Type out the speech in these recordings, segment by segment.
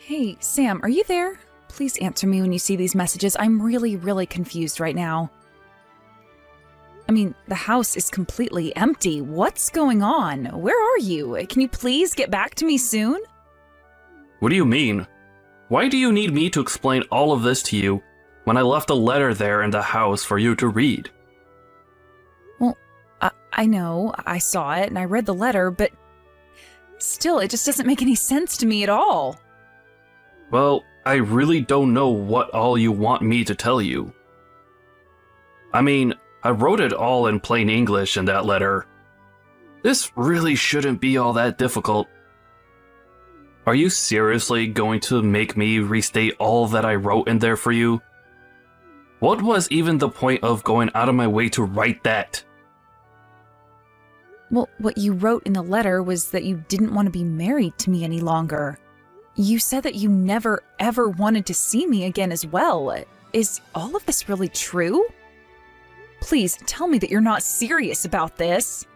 Hey, Sam, are you there? Please answer me when you see these messages. I'm really confused right now. I mean, the house is completely empty. What's going on? Where are you? Can you please get back to me soon? What do you mean? Why do you need me to explain all of this to you when I left a letter there in the house for you to read? Well, I know, I saw it and I read the letter, but still, it just doesn't make any sense to me at all. Well, I really don't know what all you want me to tell you. I mean, I wrote it all in plain English in that letter. This really shouldn't be all that difficult. Are you seriously going to make me restate all that I wrote in there for you? What was even the point of going out of my way to write that? Well, what you wrote in the letter was that you didn't want to be married to me any longer. You said that you never ever wanted to see me again as well. Is all of this really true? Please tell me that you're not serious about this.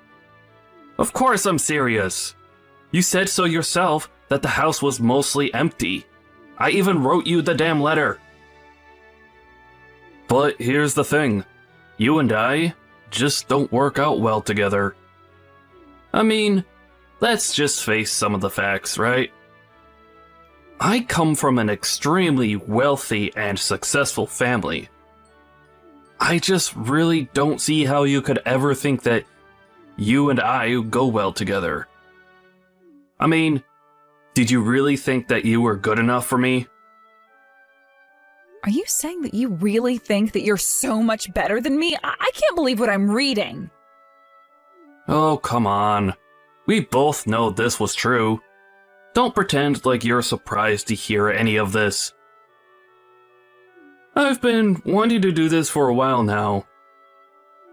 Of course I'm serious. You said so yourself that the house was mostly empty. I even wrote you the damn letter. But here's the thing. You and I just don't work out well together. I mean, let's just face some of the facts, right? I come from an extremely wealthy and successful family. I just really don't see how you could ever think that you and I go well together. I mean, did you really think that you were good enough for me? Are you saying that you really think that you're so much better than me? I can't believe what I'm reading. Oh, come on. We both know this was true. Don't pretend like you're surprised to hear any of this. I've been wanting to do this for a while now.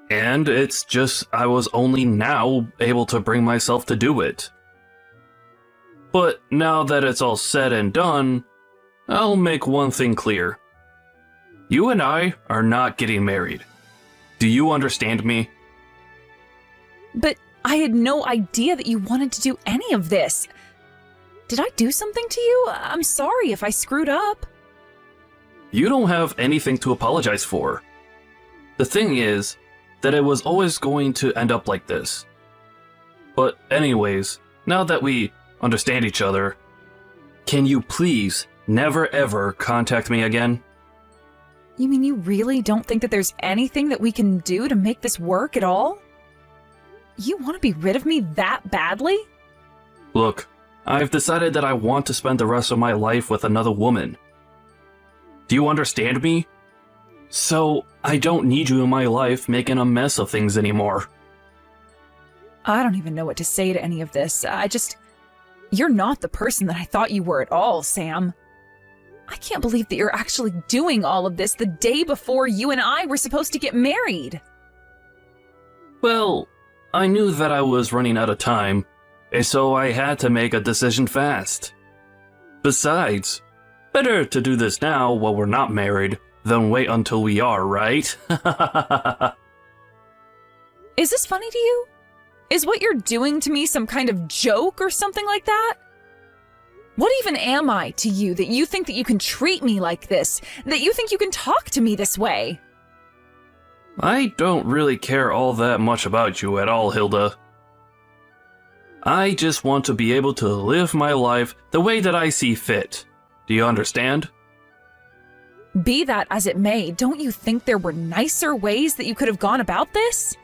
And it's just I was only now able to bring myself to do it. But now that it's all said and done, I'll make one thing clear. You and I are not getting married. Do you understand me? But I had no idea that you wanted to do any of this. Did I do something to you? I'm sorry if I screwed up. You don't have anything to apologize for. The thing is that it was always going to end up like this. But anyways, now that we understand each other, can you please never ever contact me again? You mean you really don't think that there's anything that we can do to make this work at all? You want to be rid of me that badly? Look, I've decided that I want to spend the rest of my life with another woman. Do you understand me? So, I don't need you in my life making a mess of things anymore. I don't even know what to say to any of this. You're not the person that I thought you were at all, Sam. I can't believe that you're actually doing all of this the day before you and I were supposed to get married. Well, I knew that I was running out of time, and so I had to make a decision fast. Besides, better to do this now while we're not married than wait until we are, right? Is this funny to you? Is what you're doing to me some kind of joke or something like that? What even am I to you that you think that you can treat me like this? That you think you can talk to me this way? I don't really care all that much about you at all, Hilda. I just want to be able to live my life the way that I see fit. Do you understand? Be that as it may, don't you think there were nicer ways that you could have gone about this?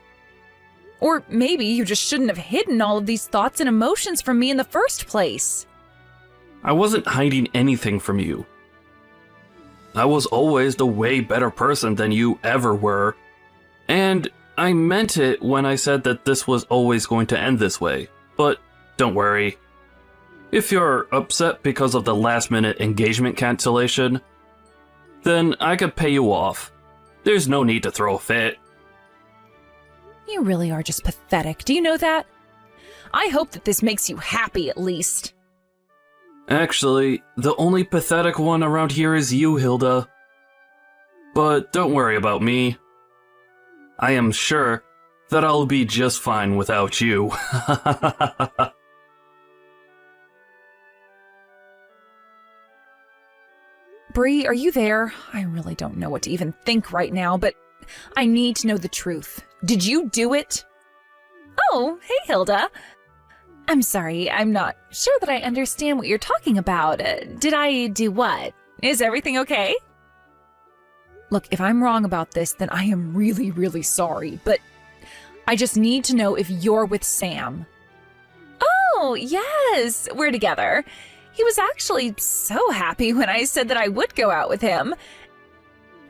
Or maybe you just shouldn't have hidden all of these thoughts and emotions from me in the first place. I wasn't hiding anything from you. I was always the way better person than you ever were. And I meant it when I said that this was always going to end this way. But don't worry. If you're upset because of the last-minute engagement cancellation, then I could pay you off. There's no need to throw a fit. You really are just pathetic. Do you know that? I hope that this makes you happy at least. Actually, the only pathetic one around here is you, Hilda. But don't worry about me. I am sure that I'll be just fine without you. Bree, are you there? I really don't know what to even think right now, but I need to know the truth. Did you do it? Oh, hey, Hilda. I'm sorry, I'm not sure that I understand what you're talking about. Did I do what? Is everything okay? Look, if I'm wrong about this, then I am really, really sorry, but I just need to know if you're with Sam. Oh, yes, we're together. He was actually so happy when I said that I would go out with him.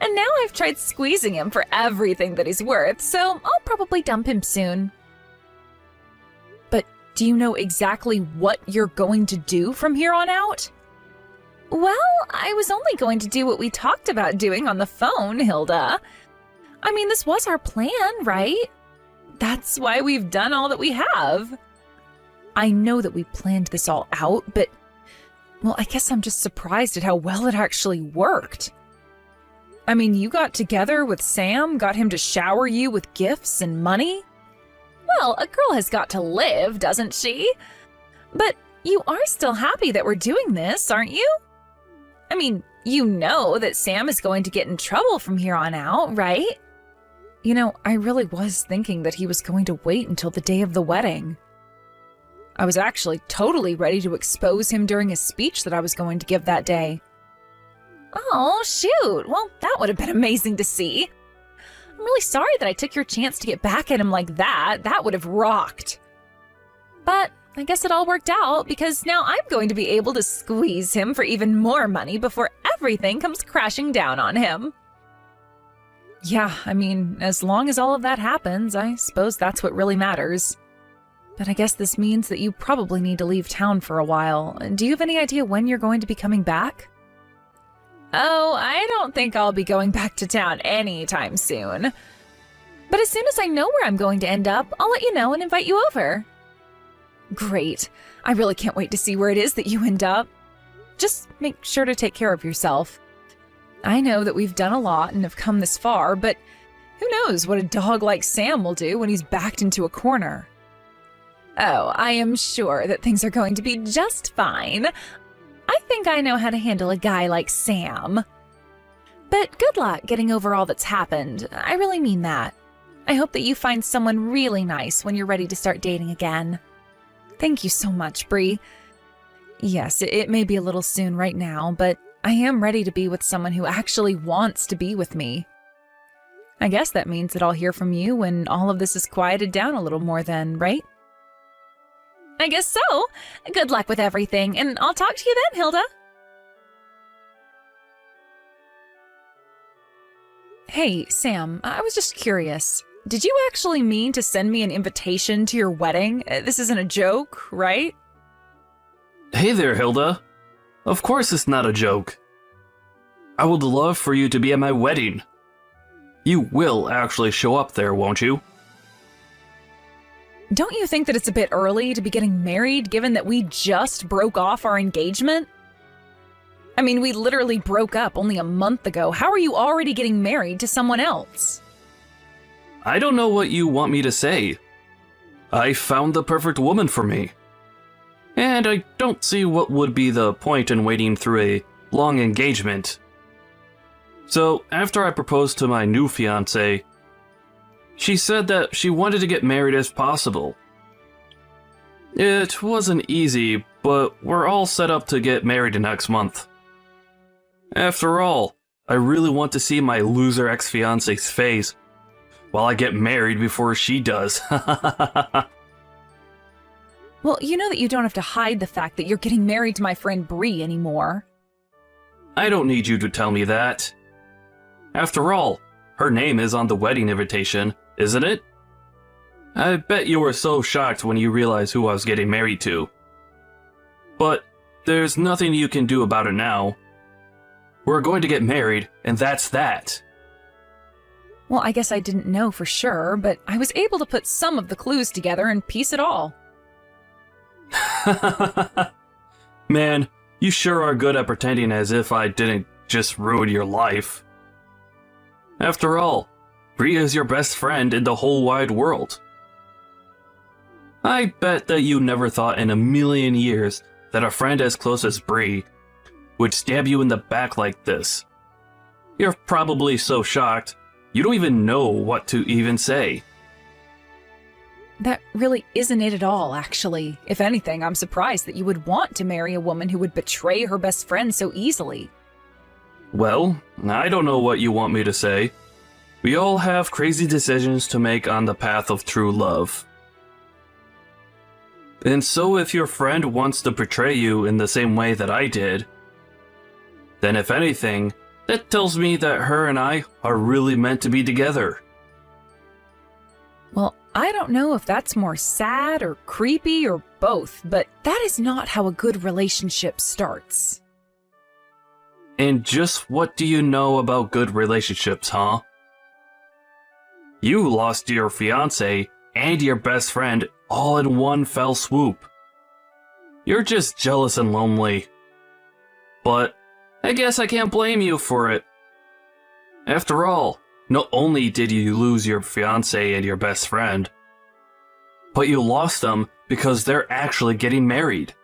And now I've tried squeezing him for everything that he's worth, so I'll probably dump him soon. But do you know exactly what you're going to do from here on out? Well, I was only going to do what we talked about doing on the phone, Hilda. I mean, this was our plan, right? That's why we've done all that we have. I know that we planned this all out, but, well, I guess I'm just surprised at how well it actually worked. I mean, you got together with Sam, got him to shower you with gifts and money? Well, a girl has got to live, doesn't she? But you are still happy that we're doing this, aren't you? I mean, you know that Sam is going to get in trouble from here on out, right? You know, I really was thinking that he was going to wait until the day of the wedding. I was actually totally ready to expose him during a speech that I was going to give that day. Oh, shoot. Well, that would have been amazing to see. I'm really sorry that I took your chance to get back at him like that. That would have rocked. But I guess it all worked out because now I'm going to be able to squeeze him for even more money before everything comes crashing down on him. Yeah, I mean, as long as all of that happens, I suppose that's what really matters. But I guess this means that you probably need to leave town for a while. Do you have any idea when you're going to be coming back? Oh, I don't think I'll be going back to town anytime soon. But as soon as I know where I'm going to end up, I'll let you know and invite you over. Great. I really can't wait to see where it is that you end up. Just make sure to take care of yourself. I know that we've done a lot and have come this far, but who knows what a dog like Sam will do when he's backed into a corner. Oh, I am sure that things are going to be just fine. I think I know how to handle a guy like Sam. But good luck getting over all that's happened. I really mean that. I hope that you find someone really nice when you're ready to start dating again. Thank you so much, Bree. Yes, it may be a little soon right now, but I am ready to be with someone who actually wants to be with me. I guess that means that I'll hear from you when all of this is quieted down a little more then, right? I guess so. Good luck with everything, and I'll talk to you then, Hilda. Hey, Sam, I was just curious. Did you actually mean to send me an invitation to your wedding? This isn't a joke, right? Hey there, Hilda. Of course it's not a joke. I would love for you to be at my wedding. You will actually show up there, won't you? Don't you think that it's a bit early to be getting married, given that we just broke off our engagement? I mean, we literally broke up only a month ago. How are you already getting married to someone else? I don't know what you want me to say. I found the perfect woman for me. And I don't see what would be the point in waiting through a long engagement. So, after I proposed to my new fiancé, she said that she wanted to get married as possible. It wasn't easy, but we're all set up to get married next month. After all, I really want to see my loser ex-fiancé's face while I get married before she does. Well, you know that you don't have to hide the fact that you're getting married to my friend Bree anymore. I don't need you to tell me that. After all, her name is on the wedding invitation, isn't it? I bet you were so shocked when you realized who I was getting married to. But there's nothing you can do about it now. We're going to get married, and that's that. Well, I guess I didn't know for sure, but I was able to put some of the clues together and piece it all. Man, you sure are good at pretending as if I didn't just ruin your life. After all, Bree is your best friend in the whole wide world. I bet that you never thought in a million years that a friend as close as Bree would stab you in the back like this. You're probably so shocked, you don't even know what to even say. That really isn't it at all, actually. If anything, I'm surprised that you would want to marry a woman who would betray her best friend so easily. Well, I don't know what you want me to say. We all have crazy decisions to make on the path of true love. And so if your friend wants to betray you in the same way that I did, then if anything, that tells me that her and I are really meant to be together. Well, I don't know if that's more sad or creepy or both, but that is not how a good relationship starts. And just what do you know about good relationships, huh? You lost your fiancé and your best friend all in one fell swoop. You're just jealous and lonely. But I guess I can't blame you for it. After all, not only did you lose your fiancé and your best friend, but you lost them because they're actually getting married.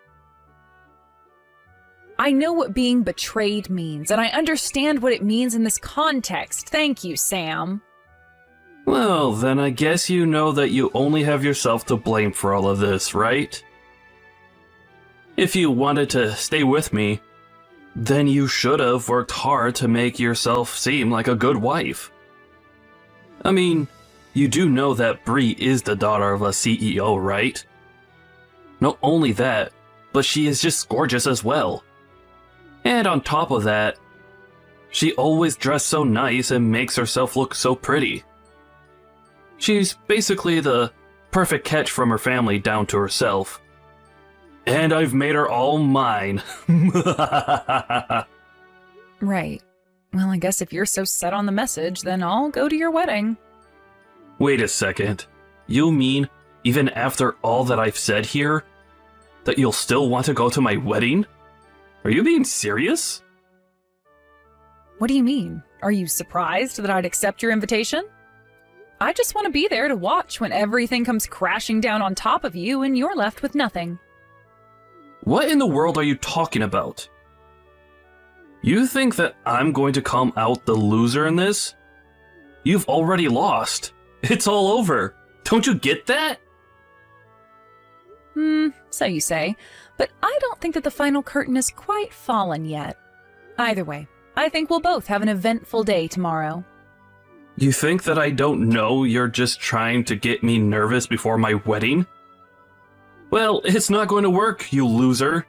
I know what being betrayed means, and I understand what it means in this context. Thank you, Sam. Well, then I guess you know that you only have yourself to blame for all of this, right? If you wanted to stay with me, then you should have worked hard to make yourself seem like a good wife. I mean, you do know that Bree is the daughter of a CEO, right? Not only that, but she is just gorgeous as well. And on top of that, she always dressed so nice and makes herself look so pretty. She's basically the perfect catch from her family down to herself. And I've made her all mine. Right. Well, I guess if you're so set on the message, then I'll go to your wedding. Wait a second. You mean, even after all that I've said here, that you'll still want to go to my wedding? Are you being serious? What do you mean? Are you surprised that I'd accept your invitation? I just want to be there to watch when everything comes crashing down on top of you and you're left with nothing. What in the world are you talking about? You think that I'm going to come out the loser in this? You've already lost. It's all over. Don't you get that? So you say, but I don't think that the final curtain is quite fallen yet. Either way, I think we'll both have an eventful day tomorrow. You think that I don't know you're just trying to get me nervous before my wedding? Well, it's not going to work, you loser.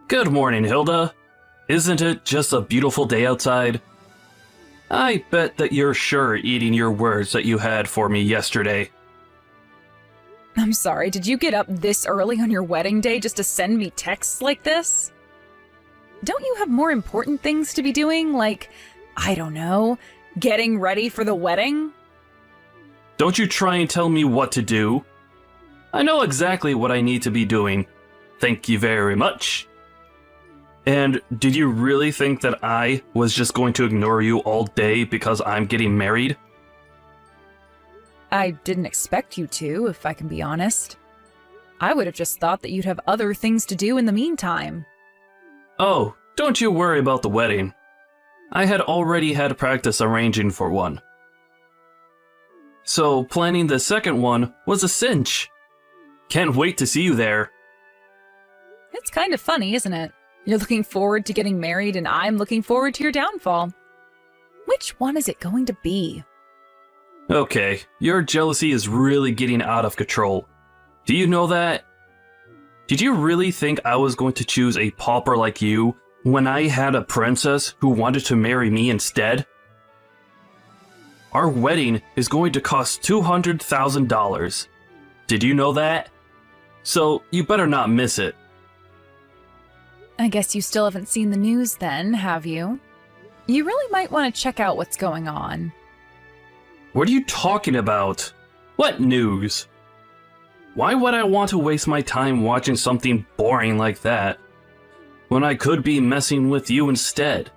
Good morning, Hilda. Isn't it just a beautiful day outside? I bet that you're sure eating your words that you had for me yesterday. I'm sorry, did you get up this early on your wedding day just to send me texts like this? Don't you have more important things to be doing, like, I don't know, getting ready for the wedding? Don't you try and tell me what to do. I know exactly what I need to be doing. Thank you very much. And did you really think that I was just going to ignore you all day because I'm getting married? I didn't expect you to, if I can be honest. I would have just thought that you'd have other things to do in the meantime. Oh, don't you worry about the wedding. I had already had practice arranging for one. So planning the second one was a cinch. Can't wait to see you there. It's kind of funny, isn't it? You're looking forward to getting married and I'm looking forward to your downfall. Which one is it going to be? Okay, your jealousy is really getting out of control. Do you know that? Did you really think I was going to choose a pauper like you when I had a princess who wanted to marry me instead? Our wedding is going to cost $200,000. Did you know that? So you better not miss it. I guess you still haven't seen the news then, have you? You really might want to check out what's going on. What are you talking about? What news? Why would I want to waste my time watching something boring like that when I could be messing with you instead?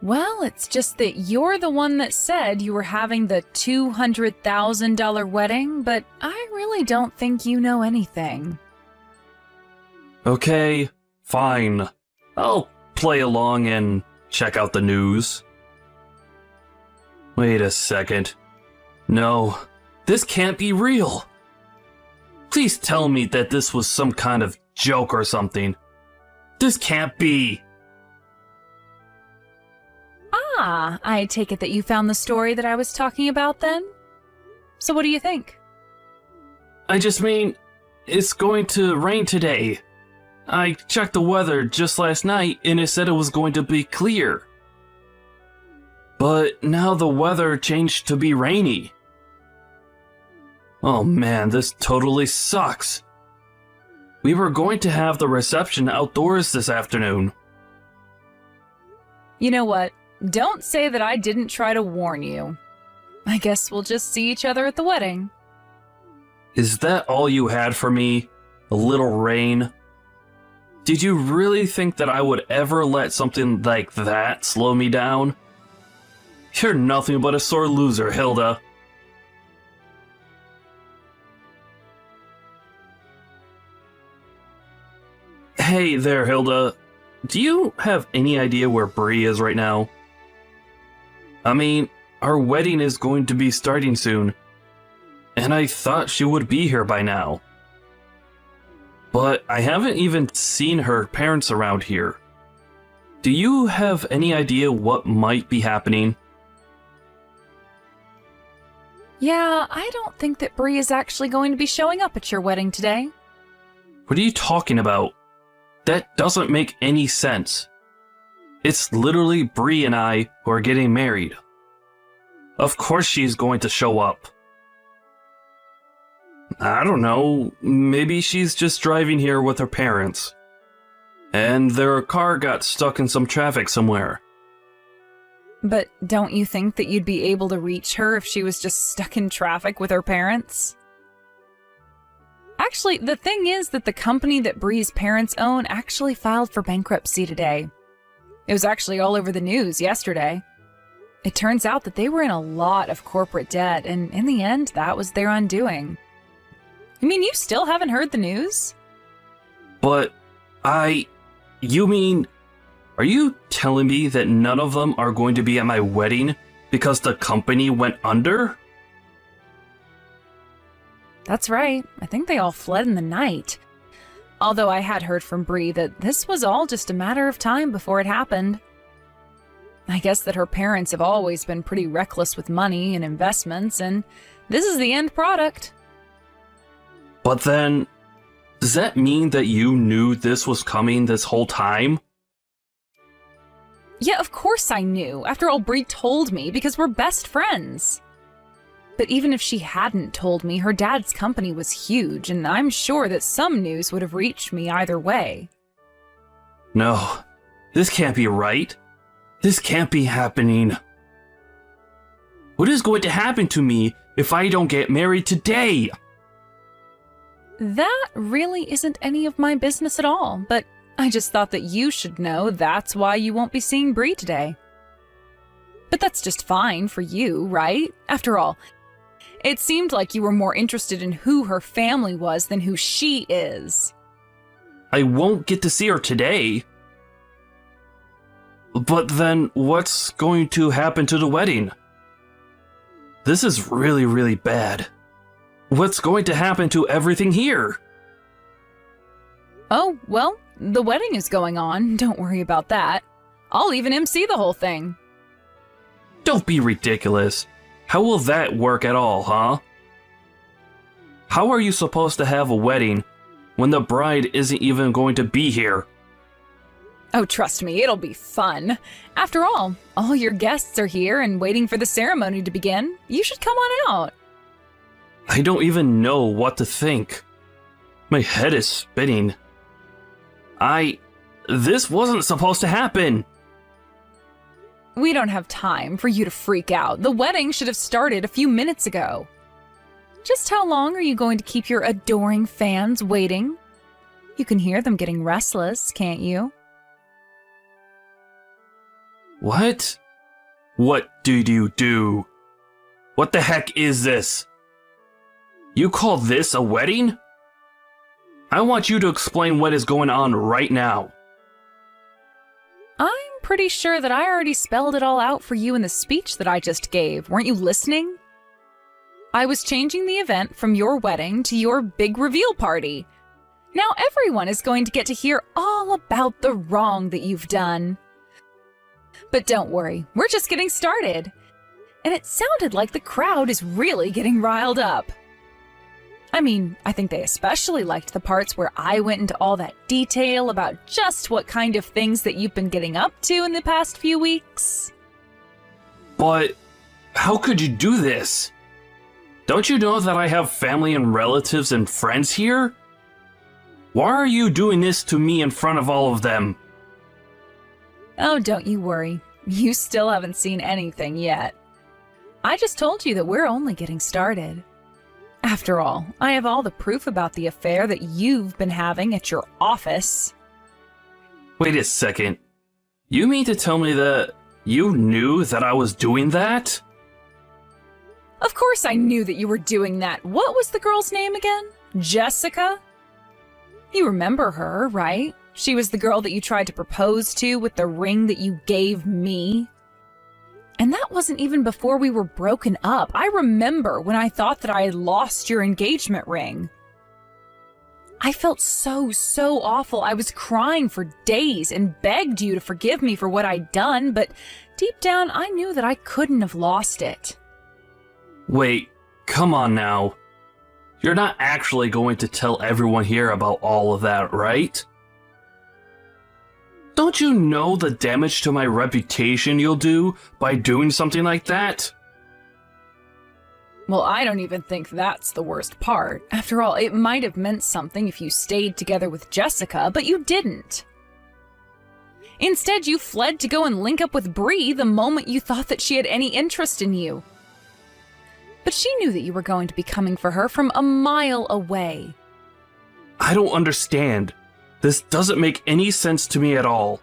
Well, it's just that you're the one that said you were having the $200,000 wedding, but I really don't think you know anything. Okay, fine. I'll play along and check out the news. Wait a second. No, this can't be real. Please tell me that this was some kind of joke or something. This can't be. Ah, I take it that you found the story that I was talking about then? So what do you think? I just mean, it's going to rain today. I checked the weather just last night and it said it was going to be clear. But now the weather changed to be rainy. Oh man, this totally sucks. We were going to have the reception outdoors this afternoon. You know what? Don't say that I didn't try to warn you. I guess we'll just see each other at the wedding. Is that all you had for me? A little rain? Did you really think that I would ever let something like that slow me down? You're nothing but a sore loser, Hilda. Hey there, Hilda. Do you have any idea where Bree is right now? I mean, our wedding is going to be starting soon, and I thought she would be here by now. But I haven't even seen her parents around here. Do you have any idea what might be happening? Yeah, I don't think that Bree is actually going to be showing up at your wedding today. What are you talking about? That doesn't make any sense. It's literally Bree and I who are getting married. Of course she's going to show up. I don't know, maybe she's just driving here with her parents. And their car got stuck in some traffic somewhere. But don't you think that you'd be able to reach her if she was just stuck in traffic with her parents? Actually, the thing is that the company that Bree's parents own actually filed for bankruptcy today. It was actually all over the news yesterday. It turns out that they were in a lot of corporate debt, and in the end, that was their undoing. You mean you still haven't heard the news? But you mean, are you telling me that none of them are going to be at my wedding because the company went under? That's right. I think they all fled in the night. Although I had heard from Bree that this was all just a matter of time before it happened. I guess that her parents have always been pretty reckless with money and investments, and this is the end product. But then, does that mean that you knew this was coming this whole time? Yeah, of course I knew. After all, Bree told me because we're best friends. But even if she hadn't told me, her dad's company was huge, and I'm sure that some news would have reached me either way. No, this can't be right. This can't be happening. What is going to happen to me if I don't get married today? That really isn't any of my business at all, but I just thought that you should know that's why you won't be seeing Bree today. But that's just fine for you, right? After all, it seemed like you were more interested in who her family was than who she is. I won't get to see her today. But then what's going to happen to the wedding? This is really, really bad. What's going to happen to everything here? Oh, well, the wedding is going on. Don't worry about that. I'll even MC the whole thing. Don't be ridiculous. How will that work at all, huh? How are you supposed to have a wedding when the bride isn't even going to be here? Oh, trust me, it'll be fun. After all your guests are here and waiting for the ceremony to begin. You should come on out. I don't even know what to think. My head is spinning. This wasn't supposed to happen. We don't have time for you to freak out. The wedding should have started a few minutes ago. Just how long are you going to keep your adoring fans waiting? You can hear them getting restless, can't you? What? What did you do? What the heck is this? You call this a wedding? I want you to explain what is going on right now. I'm pretty sure that I already spelled it all out for you in the speech that I just gave. Weren't you listening? I was changing the event from your wedding to your big reveal party. Now everyone is going to get to hear all about the wrong that you've done. But don't worry, we're just getting started. And it sounded like the crowd is really getting riled up. I mean, I think they especially liked the parts where I went into all that detail about just what kind of things that you've been getting up to in the past few weeks. But how could you do this? Don't you know that I have family and relatives and friends here? Why are you doing this to me in front of all of them? Oh, don't you worry. You still haven't seen anything yet. I just told you that we're only getting started. After all, I have all the proof about the affair that you've been having at your office. Wait a second. You mean to tell me that you knew that I was doing that? Of course I knew that you were doing that. What was the girl's name again? Jessica? You remember her, right? She was the girl that you tried to propose to with the ring that you gave me. And that wasn't even before we were broken up. I remember when I thought that I had lost your engagement ring. I felt so awful. I was crying for days and begged you to forgive me for what I'd done, but deep down I knew that I couldn't have lost it. Wait, come on now. You're not actually going to tell everyone here about all of that, right? Don't you know the damage to my reputation you'll do by doing something like that? Well, I don't even think that's the worst part. After all, it might have meant something if you stayed together with Jessica, but you didn't. Instead, you fled to go and link up with Bree the moment you thought that she had any interest in you. But she knew that you were going to be coming for her from a mile away. I don't understand. This doesn't make any sense to me at all.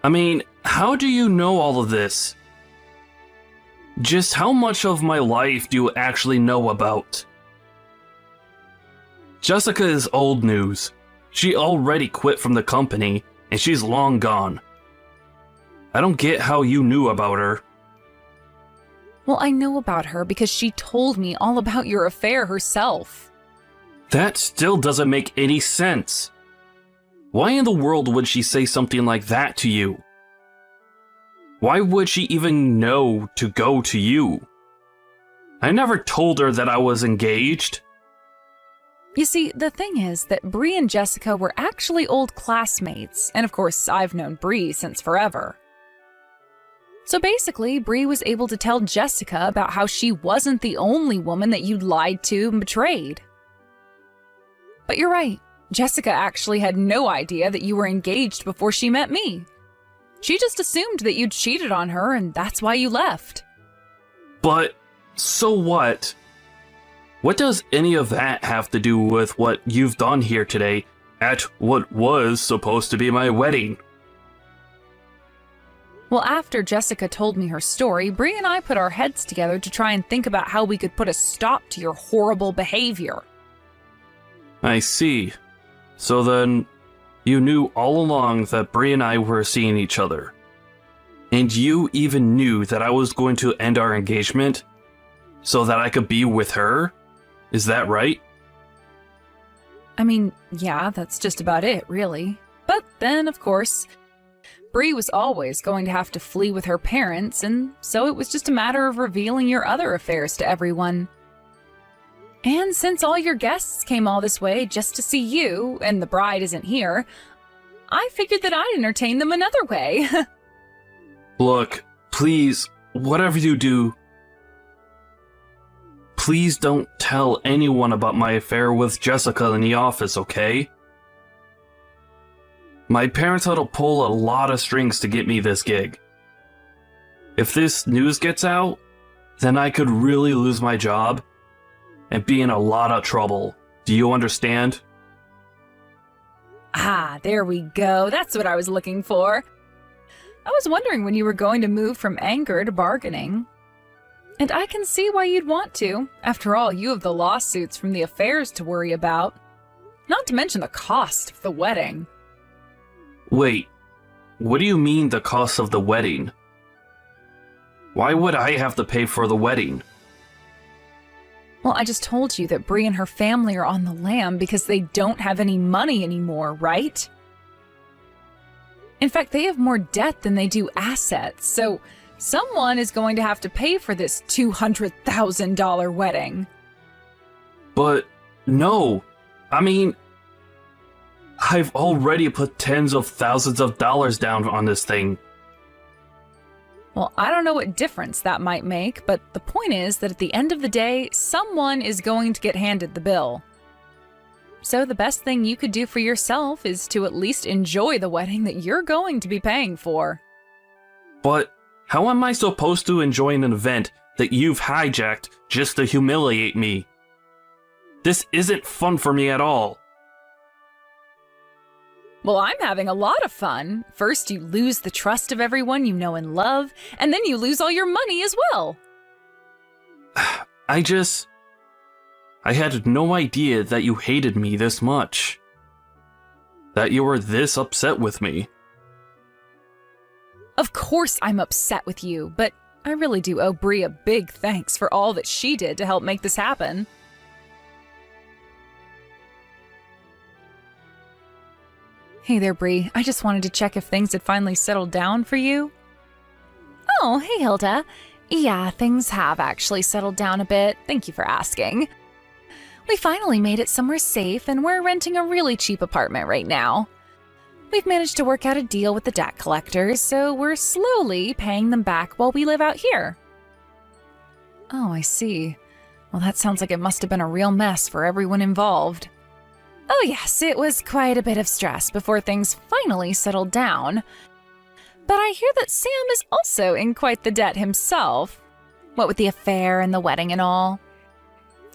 I mean, how do you know all of this? Just how much of my life do you actually know about? Jessica is old news. She already quit from the company, and she's long gone. I don't get how you knew about her. Well, I know about her because she told me all about your affair herself. That still doesn't make any sense. Why in the world would she say something like that to you? Why would she even know to go to you? I never told her that I was engaged. You see, the thing is that Bree and Jessica were actually old classmates, and of course, I've known Bree since forever. So basically, Bree was able to tell Jessica about how she wasn't the only woman that you'd lied to and betrayed. But you're right, Jessica actually had no idea that you were engaged before she met me. She just assumed that you'd cheated on her, and that's why you left. But, so what? What does any of that have to do with what you've done here today at what was supposed to be my wedding? Well, after Jessica told me her story, Bree and I put our heads together to try and think about how we could put a stop to your horrible behavior. I see. So then, you knew all along that Bree and I were seeing each other. And you even knew that I was going to end our engagement so that I could be with her? Is that right? I mean, yeah, that's just about it, really. But then, of course, Bree was always going to have to flee with her parents, and so it was just a matter of revealing your other affairs to everyone. And since all your guests came all this way just to see you, and the bride isn't here, I figured that I'd entertain them another way. Look, please, whatever you do, please don't tell anyone about my affair with Jessica in the office, okay? My parents had to pull a lot of strings to get me this gig. If this news gets out, then I could really lose my job and be in a lot of trouble. Do you understand? Ah, there we go. That's what I was looking for. I was wondering when you were going to move from anger to bargaining. And I can see why you'd want to. After all, you have the lawsuits from the affairs to worry about. Not to mention the cost of the wedding. Wait, what do you mean the cost of the wedding? Why would I have to pay for the wedding? Well, I just told you that Bree and her family are on the lam because they don't have any money anymore, right? In fact, they have more debt than they do assets, so someone is going to have to pay for this $200,000 wedding. But no, I mean, I've already put tens of thousands of dollars down on this thing. Well, I don't know what difference that might make, but the point is that at the end of the day, someone is going to get handed the bill. So the best thing you could do for yourself is to at least enjoy the wedding that you're going to be paying for. But how am I supposed to enjoy an event that you've hijacked just to humiliate me? This isn't fun for me at all. Well, I'm having a lot of fun. First, you lose the trust of everyone you know and love, and then you lose all your money as well. I had no idea that you hated me this much. That you were this upset with me. Of course I'm upset with you, but I really do owe Bree a big thanks for all that she did to help make this happen. Hey there, Bree. I just wanted to check if things had finally settled down for you. Oh, hey, Hilda. Yeah, things have actually settled down a bit. Thank you for asking. We finally made it somewhere safe, and we're renting a really cheap apartment right now. We've managed to work out a deal with the debt collectors, so we're slowly paying them back while we live out here. Oh, I see. Well, that sounds like it must have been a real mess for everyone involved. Oh yes, it was quite a bit of stress before things finally settled down. But I hear that Sam is also in quite the debt himself. What with the affair and the wedding and all.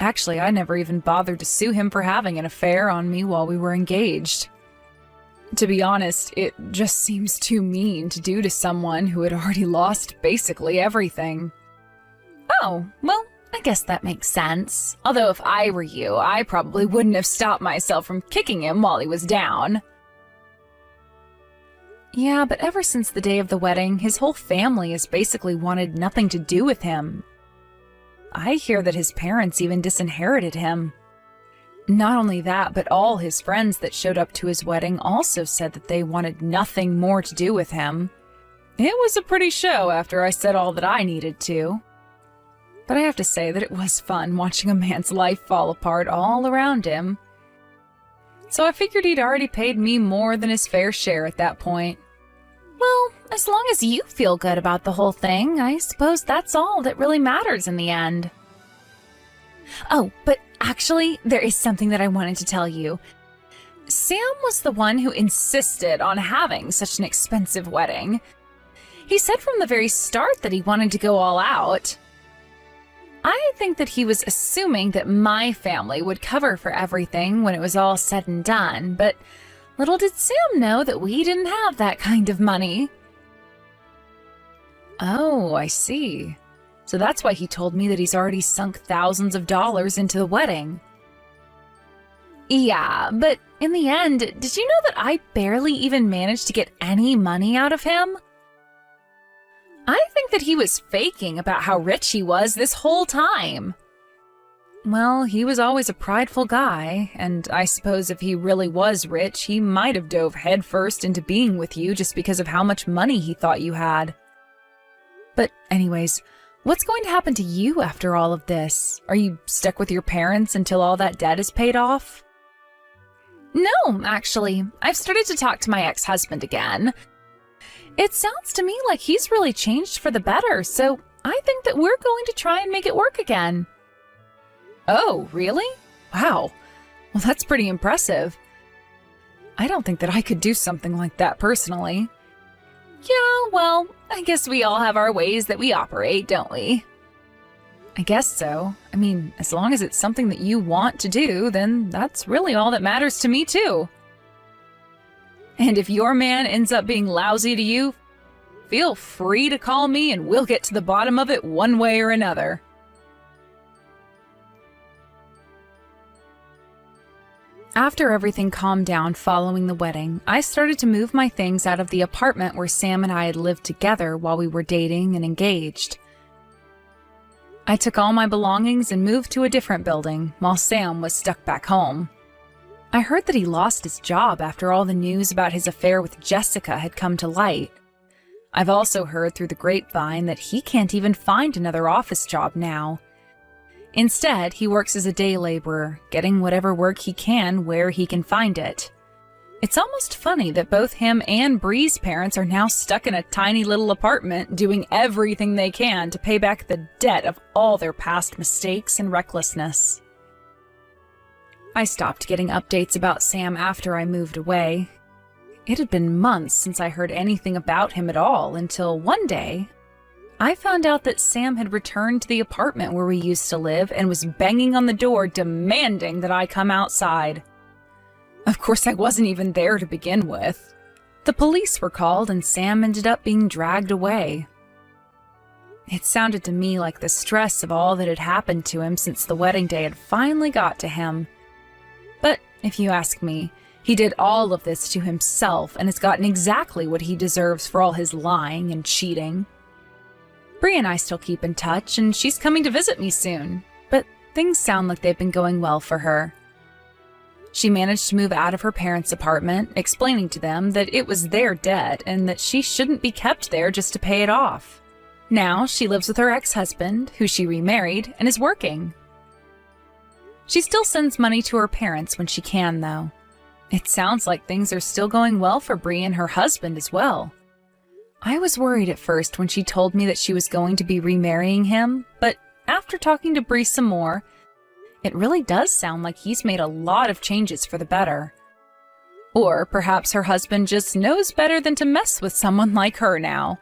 Actually, I never even bothered to sue him for having an affair on me while we were engaged. To be honest, it just seems too mean to do to someone who had already lost basically everything. Oh, well, I guess that makes sense. Although if I were you, I probably wouldn't have stopped myself from kicking him while he was down. Yeah, but ever since the day of the wedding, his whole family has basically wanted nothing to do with him. I hear that his parents even disinherited him. Not only that, but all his friends that showed up to his wedding also said that they wanted nothing more to do with him. It was a pretty show after I said all that I needed to. But I have to say that it was fun watching a man's life fall apart all around him. So I figured he'd already paid me more than his fair share at that point. Well, as long as you feel good about the whole thing, I suppose that's all that really matters in the end. Oh, but actually, there is something that I wanted to tell you. Sam was the one who insisted on having such an expensive wedding. He said from the very start that he wanted to go all out. I think that he was assuming that my family would cover for everything when it was all said and done, but little did Sam know that we didn't have that kind of money. Oh, I see. So that's why he told me that he's already sunk thousands of dollars into the wedding. Yeah, but in the end, did you know that I barely even managed to get any money out of him? I think that he was faking about how rich he was this whole time. Well, he was always a prideful guy, and I suppose if he really was rich, he might have dove headfirst into being with you just because of how much money he thought you had. But anyways, what's going to happen to you after all of this? Are you stuck with your parents until all that debt is paid off? No, actually, I've started to talk to my ex-husband again. It sounds to me like he's really changed for the better, so I think that we're going to try and make it work again. Oh, really? Wow. Well, that's pretty impressive. I don't think that I could do something like that personally. Yeah, well, I guess we all have our ways that we operate, don't we? I guess so. I mean, as long as it's something that you want to do, then that's really all that matters to me, too. And if your man ends up being lousy to you, feel free to call me and we'll get to the bottom of it one way or another. After everything calmed down following the wedding, I started to move my things out of the apartment where Sam and I had lived together while we were dating and engaged. I took all my belongings and moved to a different building, while Sam was stuck back home. I heard that he lost his job after all the news about his affair with Jessica had come to light. I've also heard through the grapevine that he can't even find another office job now. Instead, he works as a day laborer, getting whatever work he can where he can find it. It's almost funny that both him and Bree's parents are now stuck in a tiny little apartment doing everything they can to pay back the debt of all their past mistakes and recklessness. I stopped getting updates about Sam after I moved away. It had been months since I heard anything about him at all until one day, I found out that Sam had returned to the apartment where we used to live and was banging on the door demanding that I come outside. Of course, I wasn't even there to begin with. The police were called and Sam ended up being dragged away. It sounded to me like the stress of all that had happened to him since the wedding day had finally got to him. But if you ask me, he did all of this to himself and has gotten exactly what he deserves for all his lying and cheating. Bree and I still keep in touch, and she's coming to visit me soon, but things sound like they've been going well for her. She managed to move out of her parents' apartment, explaining to them that it was their debt and that she shouldn't be kept there just to pay it off. Now she lives with her ex-husband, who she remarried, and is working. She still sends money to her parents when she can, though. It sounds like things are still going well for Bree and her husband as well. I was worried at first when she told me that she was going to be remarrying him, but after talking to Bree some more, it really does sound like he's made a lot of changes for the better. Or perhaps her husband just knows better than to mess with someone like her now.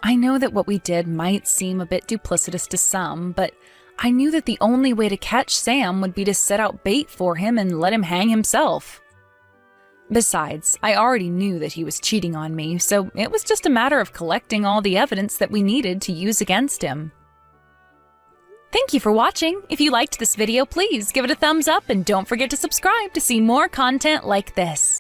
I know that what we did might seem a bit duplicitous to some, but I knew that the only way to catch Sam would be to set out bait for him and let him hang himself. Besides, I already knew that he was cheating on me, so it was just a matter of collecting all the evidence that we needed to use against him. Thank you for watching. If you liked this video, please give it a thumbs up and don't forget to subscribe to see more content like this.